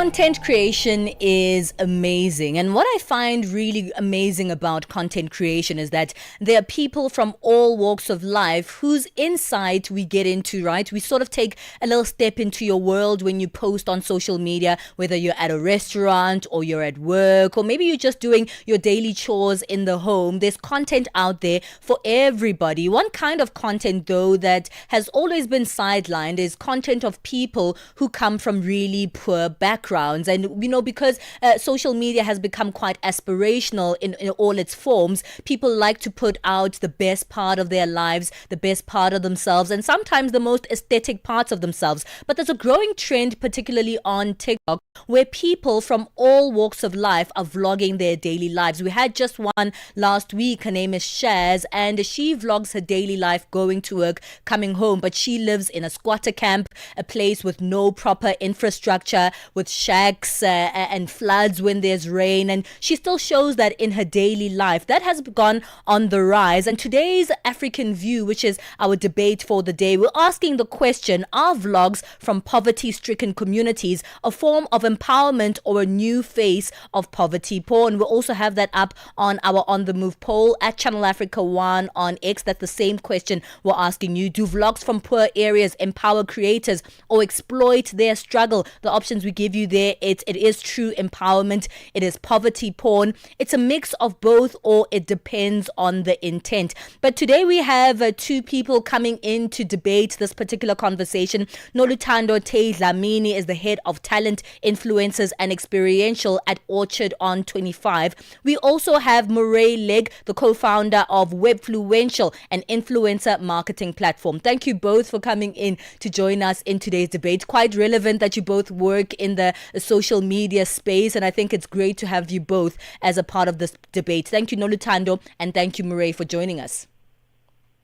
Content creation is amazing. And what I find really amazing about content creation is that there are people from all walks of life whose insight we get into, right? We sort of take a little step into your world when you post on social media, whether you're at a restaurant or you're at work, or maybe you're just doing your daily chores in the home. There's content out there for everybody. One kind of content, though, that has always been sidelined is content of people who come from really poor backgrounds. And, because social media has become quite aspirational in all its forms, people like to put out the best part of their lives, the best part of themselves, and sometimes the most aesthetic parts of themselves. But there's a growing trend, particularly on TikTok, where people from all walks of life are vlogging their daily lives. We had just one last week. Her name is Shaz, and she vlogs her daily life, going to work, coming home. But she lives in a squatter camp, a place with no proper infrastructure, with shacks and floods when there's rain. And she still shows that in her daily life. That has gone on the rise. And today's African View, which is our debate for the day, we're asking the question, are vlogs from poverty-stricken communities a form of empowerment or a new face of poverty porn? We'll also have that up on our On The Move poll at Channel Africa 1 on X. That's the same question we're asking you. Do vlogs from poor areas empower creators or exploit their struggle? The options we give you there, it is true empowerment, it is poverty porn, it's a mix of both, or it depends on the intent. But today we have two people coming in to debate this particular conversation. Noluthando Tay Dlamini is the head of talent, influencers and experiential at Orchard on 25. We also have Legg, the co-founder of Webfluential, an influencer marketing platform. Thank you both for coming in to join us in today's debate. Quite relevant that you both work in the social media space, and I think it's great to have you both as a part of this debate. Thank you, Noluthando, and thank you, Murray, for joining us.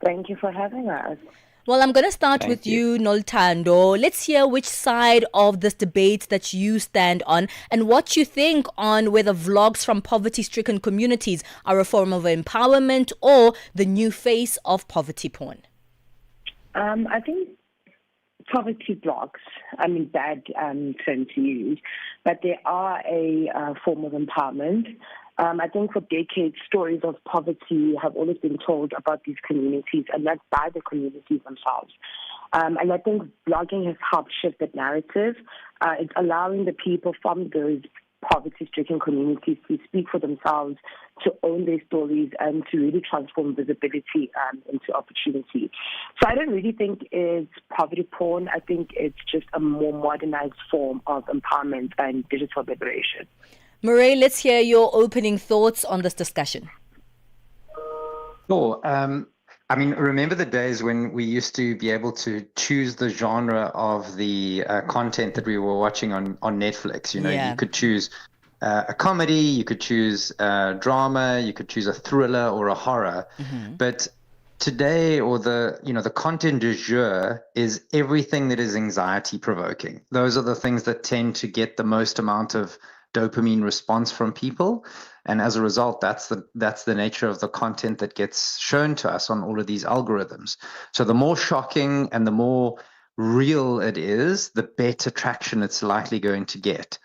Thank you for having us. Well, I'm going to start with you, Noluthando. Let's hear which side of this debate that you stand on and what you think on whether vlogs from poverty-stricken communities are a form of empowerment or the new face of poverty porn. I think poverty blogs, bad term to use, but they are a form of empowerment. I think for decades, stories of poverty have always been told about these communities, and that's by the communities themselves. And I think blogging has helped shift that narrative. It's allowing the people from those poverty-stricken communities to speak for themselves, to own their stories, and to really transform visibility into opportunity. So I don't really think it's poverty porn. I think it's just a more modernized form of empowerment and digital liberation. Murray, let's hear your opening thoughts on this discussion. Sure. Remember the days when we used to be able to choose the genre of the content that we were watching on Netflix. You could choose a comedy, you could choose drama, you could choose a thriller or a horror. Mm-hmm. But today, or the content du jour is everything that is anxiety provoking. Those are the things that tend to get the most amount of dopamine response from people, and as a result, that's the nature of the content that gets shown to us on all of these algorithms. So the more shocking and the more real it is, the better traction it's likely going to get.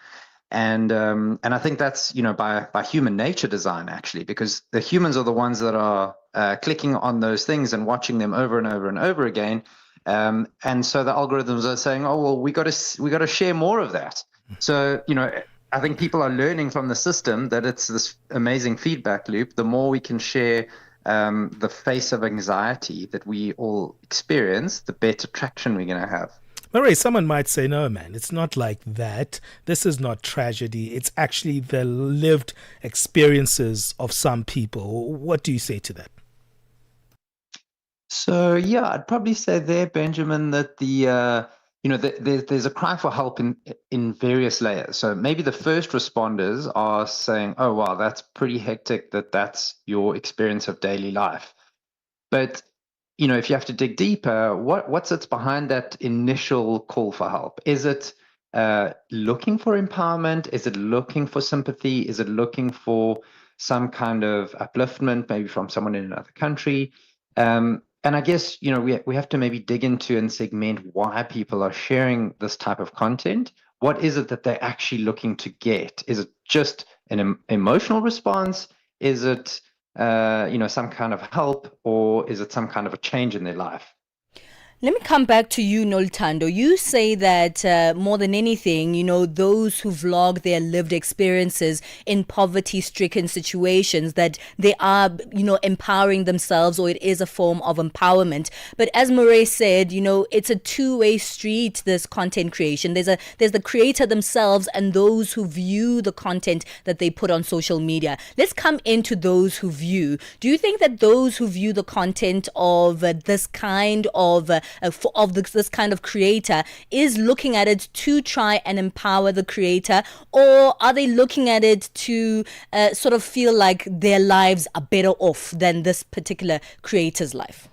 And I think that's by human nature design, actually, because the humans are the ones that are clicking on those things and watching them over and over and over again. And so the algorithms are saying, oh well, we got to share more of that. So I think people are learning from the system that it's this amazing feedback loop. The more we can share the face of anxiety that we all experience, the better traction we're going to have. Murray, someone might say, no, man, it's not like that. This is not tragedy. It's actually the lived experiences of some people. What do you say to that? So, I'd probably say there, Benjamin, that there's a cry for help in various layers. So maybe the first responders are saying, oh, wow, that's pretty hectic that's your experience of daily life. But, if you have to dig deeper, what sits behind that initial call for help? Is it looking for empowerment? Is it looking for sympathy? Is it looking for some kind of upliftment, maybe from someone in another country? And I guess, we have to maybe dig into and segment why people are sharing this type of content, what is it that they're actually looking to get? Is it just an emotional response? Is it some kind of help, or is it some kind of a change in their life? Let me come back to you, Noluthando. You say that more than anything, those who vlog their lived experiences in poverty-stricken situations, that they are, empowering themselves, or it is a form of empowerment. But as Murray said, it's a two-way street, this content creation. There's the creator themselves and those who view the content that they put on social media. Let's come into those who view. Do you think that those who view the content of this kind of this kind of creator is looking at it to try and empower the creator, or are they looking at it to sort of feel like their lives are better off than this particular creator's life?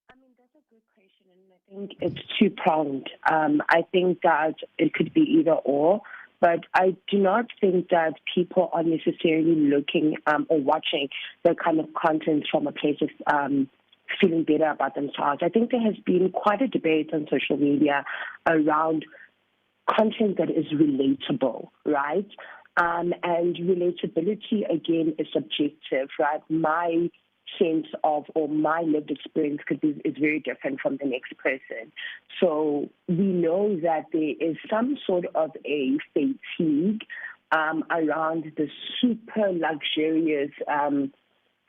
I mean, that's a good question, and I think it's two-pronged. I think that it could be either or, but I do not think that people are necessarily looking or watching the kind of content from a place of feeling better about themselves. I think there has been quite a debate on social media around content that is relatable, right? And relatability, again, is subjective, right? My sense of, or my lived experience is very different from the next person. So we know that there is some sort of a fatigue around the super luxurious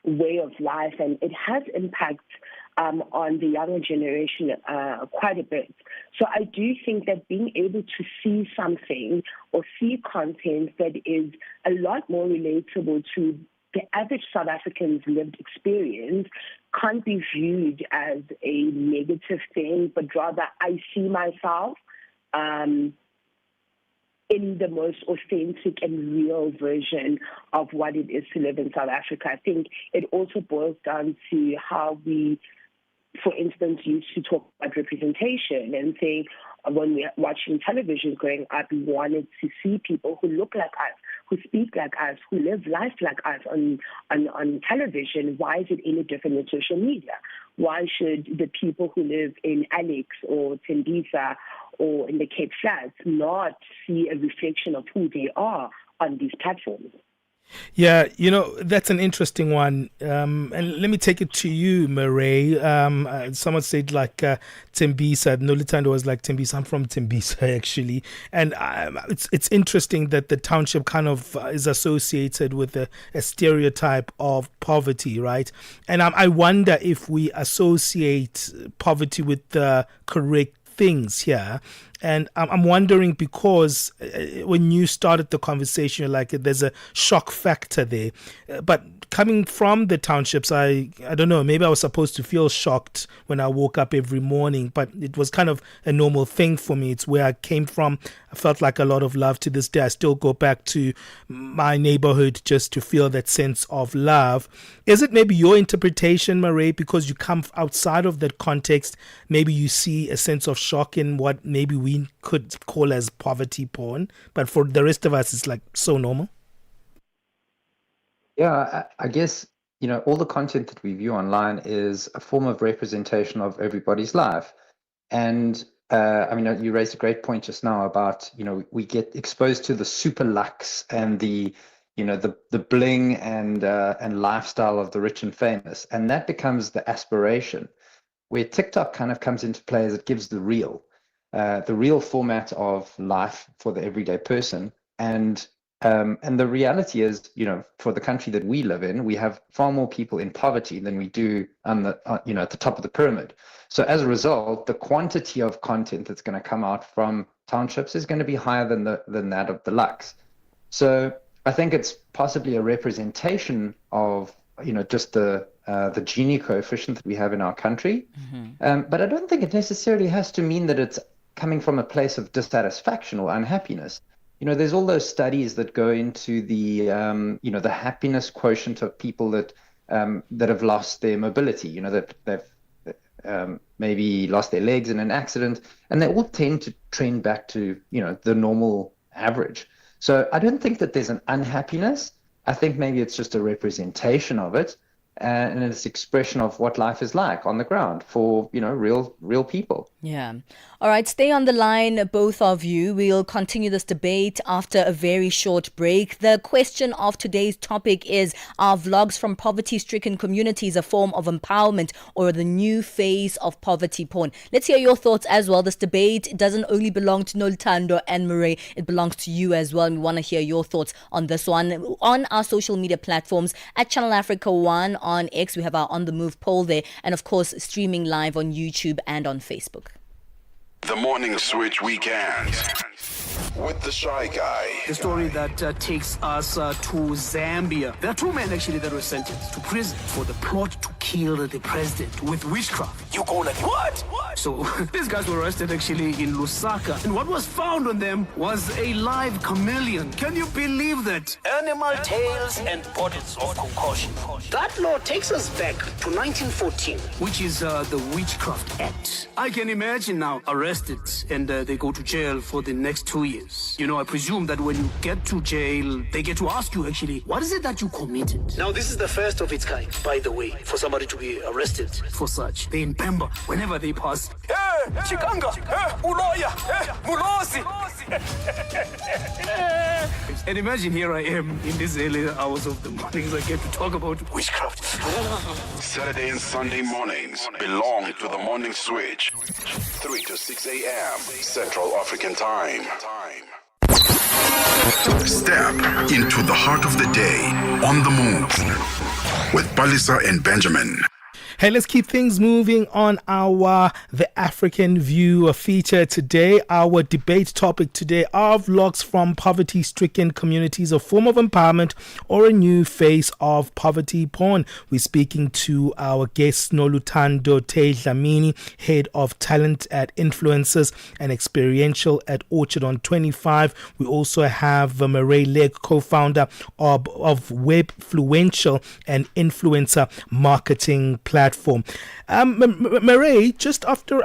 way of life, and it has impact on the younger generation quite a bit. So I do think that being able to see something or see content that is a lot more relatable to the average South African's lived experience can't be viewed as a negative thing, but rather I see myself in the most authentic and real version of what it is to live in South Africa. I think it also boils down to how we, for instance, used to talk about representation and say when we're watching television growing up, we wanted to see people who look like us, who speak like us, who live life like us on television. Why is it any different in social media? Why should the people who live in Alex or Tembisa or in the Cape Flats not see a reflection of who they are on these platforms? Yeah, that's an interesting one. And let me take it to you, Murray. Someone said like Tembisa. Noluthando was like Tembisa. I'm from Tembisa, actually. And it's interesting that the township kind of is associated with a stereotype of poverty, right? And I wonder if we associate poverty with the correct things here. And I'm wondering, because when you started the conversation, you're like, there's a shock factor there. But coming from the townships, I don't know, maybe I was supposed to feel shocked when I woke up every morning, but it was kind of a normal thing for me. It's where I came from. I felt like a lot of love to this day. I still go back to my neighborhood just to feel that sense of love. Is it maybe your interpretation, Murray, because you come outside of that context, maybe you see a sense of shock in what maybe we could call as poverty porn, but for the rest of us, it's like so normal? Yeah, I guess, all the content that we view online is a form of representation of everybody's life. And you raised a great point just now about, we get exposed to the super lux and the bling and lifestyle of the rich and famous. And that becomes the aspiration, where TikTok kind of comes into play as it gives the real format of life for the everyday person. And the reality is, for the country that we live in, we have far more people in poverty than we do at the top of the pyramid. So as a result, the quantity of content that's going to come out from townships is going to be higher than that of the lux. So I think it's possibly a representation of, just the Gini coefficient that we have in our country. Mm-hmm. But I don't think it necessarily has to mean that it's coming from a place of dissatisfaction or unhappiness. There's all those studies that go into the happiness quotient of people that have lost their mobility, that they've maybe lost their legs in an accident, and they all tend to trend back to, the normal average. So I don't think that there's an unhappiness. I think maybe it's just a representation of it. and it's expression of what life is like on the ground for, real people. Yeah. All right. Stay on the line, both of you. We'll continue this debate after a very short break. The question of today's topic is, are vlogs from poverty-stricken communities a form of empowerment or the new phase of poverty porn? Let's hear your thoughts as well. This debate doesn't only belong to Noluthando and Murray. It belongs to you as well. And we want to hear your thoughts on this one. On our social media platforms at Channel Africa 1 on X, we have our On The Move poll there. And of course, streaming live on YouTube and on Facebook. The Morning Switch Weekend with the Shy Guy. The story that takes us to Zambia. There are two men actually that were sentenced to prison for the plot to kill the president with witchcraft. You go like, what? So these guys were arrested actually in Lusaka, and what was found on them was a live chameleon. Can you believe that? Animal tails and bottles of concoction. That law takes us back to 1914, which is the Witchcraft Act. I can imagine now arrested and they go to jail for the next 2 years. I presume that when you get to jail, they get to ask you actually, what is it that you committed? Now, this is the first of its kind, by the way, for somebody to be arrested for such. They in Pemba, whenever they pass, hey, Chikanga, hey, Uloya, hey, Mulosi. And imagine here I am in these early hours of the mornings, I get to talk about witchcraft. Saturday and Sunday mornings belong to the Morning Switch. 3 to 6 a.m. Central African Time. Step into the heart of the day on the move with Palesa and Benjamin. Hey, let's keep things moving on our The African View feature today. Our debate topic today: are vlogs from poverty-stricken communities a form of empowerment or a new face of poverty porn? We're speaking to our guest Noluthando Tay Dlamini, Head of Talent at Influencers and Experiential at Orchard on 25. We also have Legg, co-founder of Webfluential, an influencer marketing platform. Murray, just after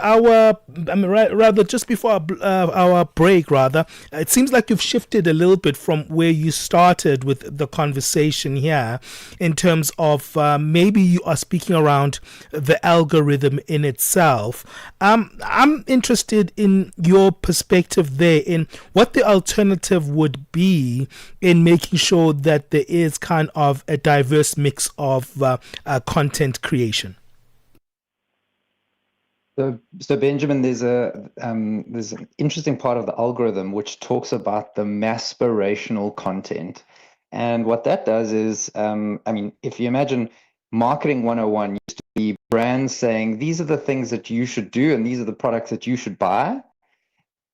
just before our break, it seems like you've shifted a little bit from where you started with the conversation here, in terms of maybe you are speaking around the algorithm in itself. I'm interested in your perspective there, in what the alternative would be in making sure that there is kind of a diverse mix of content creation. So Benjamin, there's an interesting part of the algorithm which talks about the aspirational content, and what that does is, if you imagine marketing 101 used to be brands saying these are the things that you should do and these are the products that you should buy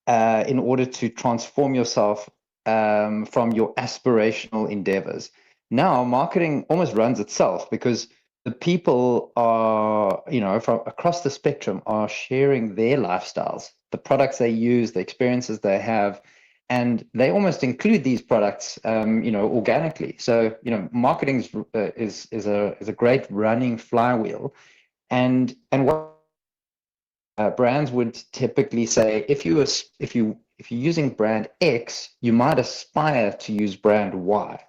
in order to transform yourself from your aspirational endeavors. Now marketing almost runs itself, because the people are, from across the spectrum, are sharing their lifestyles, the products they use, the experiences they have, and they almost include these products, organically. So, marketing is a great running flywheel, and what brands would typically say, if you're using brand X, you might aspire to use brand Y,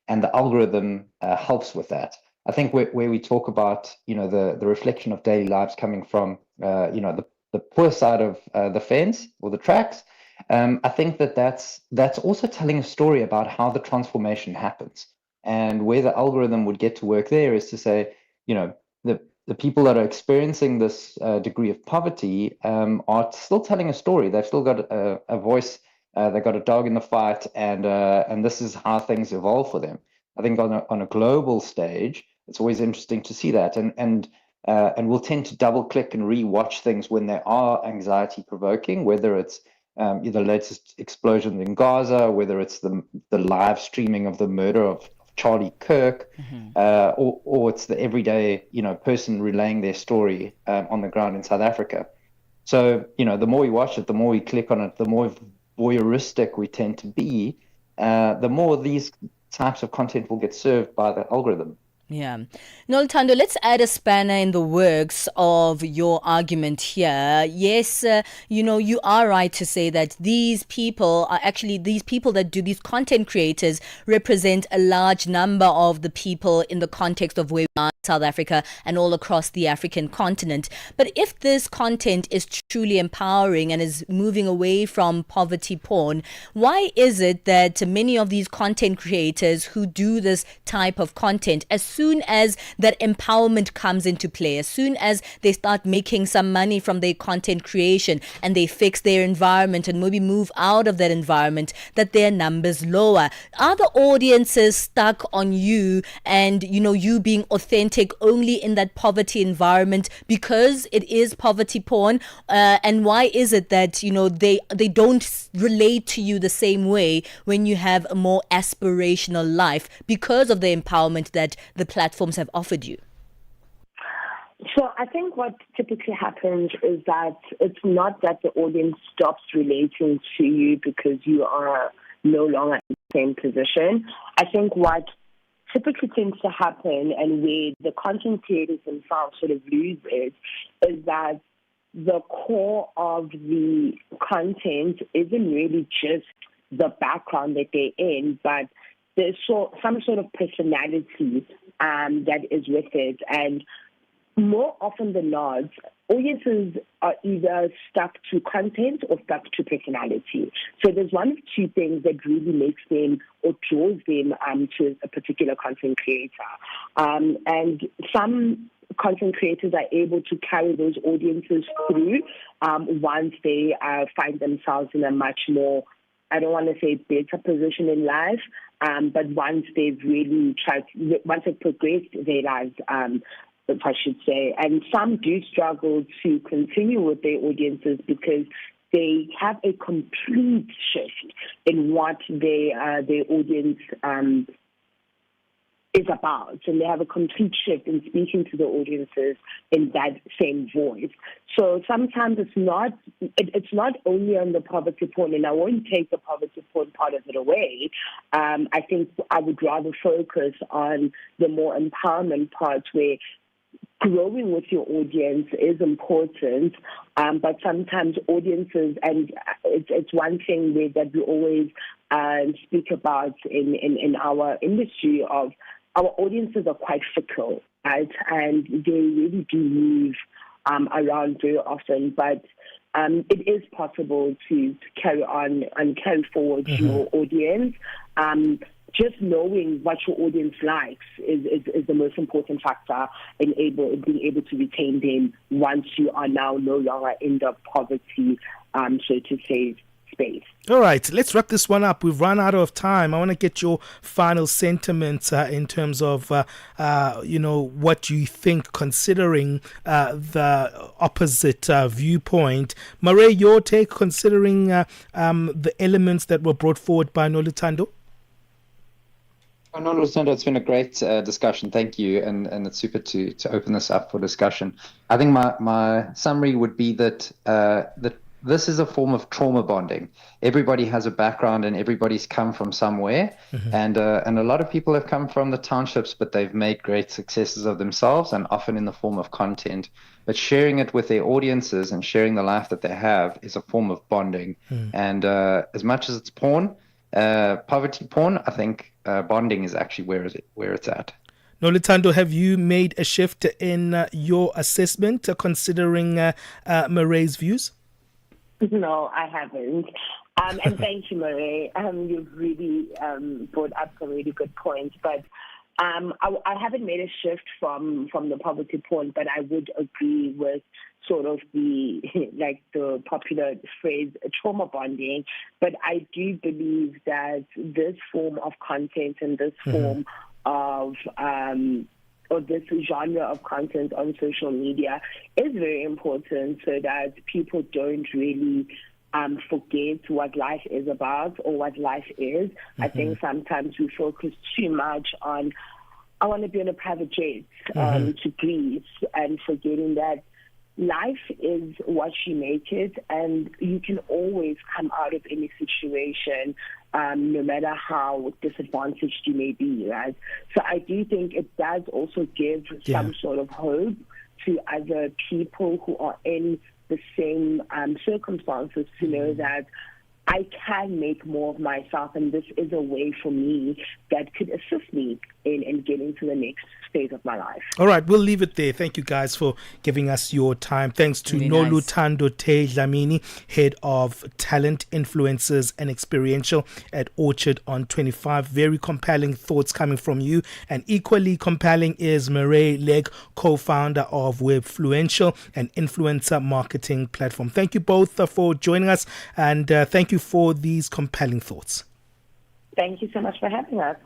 and the algorithm helps with that. I think where we talk about, the reflection of daily lives coming from, the poor side of the fence or the tracks, I think that's also telling a story about how the transformation happens. And where the algorithm would get to work there is to say, the people that are experiencing this degree of poverty are still telling a story. They've still got a voice. They've got a dog in the fight, and this is how things evolve for them. I think on a global stage, it's always interesting to see that, and we'll tend to double click and re-watch things when they are anxiety provoking, whether it's the latest explosion in Gaza, whether it's the live streaming of the murder of Charlie Kirk, or it's the everyday person relaying their story on the ground in South Africa. So the more we watch it, the more we click on it, the more voyeuristic we tend to be, the more these types of content will get served by the algorithm. Yeah. Noluthando, let's add a spanner in the works of your argument here. Yes, you are right to say that these people that do these content creators represent a large number of the people in the context of where we are in South Africa and all across the African continent. But if this content is truly empowering and is moving away from poverty porn, why is it that many of these content creators who do this type of content, as soon as that empowerment comes into play, as soon as they start making some money from their content creation and they fix their environment and maybe move out of that environment, that their numbers lower? Are the audiences stuck on you and, you being authentic only in that poverty environment because it is poverty porn? And why is it that, they don't relate to you the same way when you have a more aspirational life because of the empowerment that the platforms have offered you? So I think what typically happens is that it's not that the audience stops relating to you because you are no longer in the same position. I think what typically tends to happen, and where the content creators themselves sort of lose it, is that the core of the content isn't really just the background that they're in, but there's some sort of personality that is with it. And more often than not, audiences are either stuck to content or stuck to personality. So there's one of two things that really makes them or draws them to a particular content creator. And some content creators are able to carry those audiences through once they find themselves in a much more, I don't want to say better position in life, but once they've really once they've progressed their lives, if I should say. And some do struggle to continue with their audiences because they have a complete shift in what their audience is about, and they have a complete shift in speaking to the audiences in that same voice. So sometimes it's not only on the poverty porn, and I won't take the poverty porn part of it away. I think I would rather focus on the more empowerment part, where growing with your audience is important, but sometimes audiences, and it's one thing that we always speak about in our industry, of our audiences are quite fickle, right? And they really do move around very often, but it is possible to carry on and carry forward your audience. Just knowing what your audience likes is the most important factor in being able to retain them once you are now no longer in the poverty, so to say, space. All right, let's wrap this one up. We've run out of time. I want to get your final sentiments in terms of, what you think, considering the opposite viewpoint. Marais, your take, considering the elements that were brought forward by Noluthando? No, Noluthando, it's been a great discussion. Thank you, and it's super to open this up for discussion. I think my summary would be that this is a form of trauma bonding. Everybody has a background, and everybody's come from somewhere, and a lot of people have come from the townships, but they've made great successes of themselves, and often in the form of content. But sharing it with their audiences and sharing the life that they have is a form of bonding. And as much as it's porn, poverty porn, I think bonding is actually where it's at. Noluthando, have you made a shift in your assessment considering Marais's views? No, I haven't. And thank you, Marais. You've really brought up some really good points. But I haven't made a shift from the poverty porn, but I would agree with sort of the popular phrase trauma bonding. But I do believe that this form of content and this form of or this genre of content on social media is very important, so that people don't really forget what life is about or what life is. I think sometimes we focus too much on, I want to be on a private jet to Greece, and forgetting that life is what you make it, and you can always come out of any situation no matter how disadvantaged you may be, right? So I do think it does also give some sort of hope to other people who are in the same circumstances to know that I can make more of myself, and this is a way for me that could assist me in getting to the next phase of my life. All right, we'll leave it there. Thank you guys for giving us your time. Thanks to Really Noluthando Tay Dlamini, Head of Talent, Influencers and Experiential at Orchard on 25. Very compelling thoughts coming from you. And equally compelling is Legg, co-founder of Webfluential, an influencer marketing platform. Thank you both for joining us, and thank you for these compelling thoughts. Thank you so much for having us.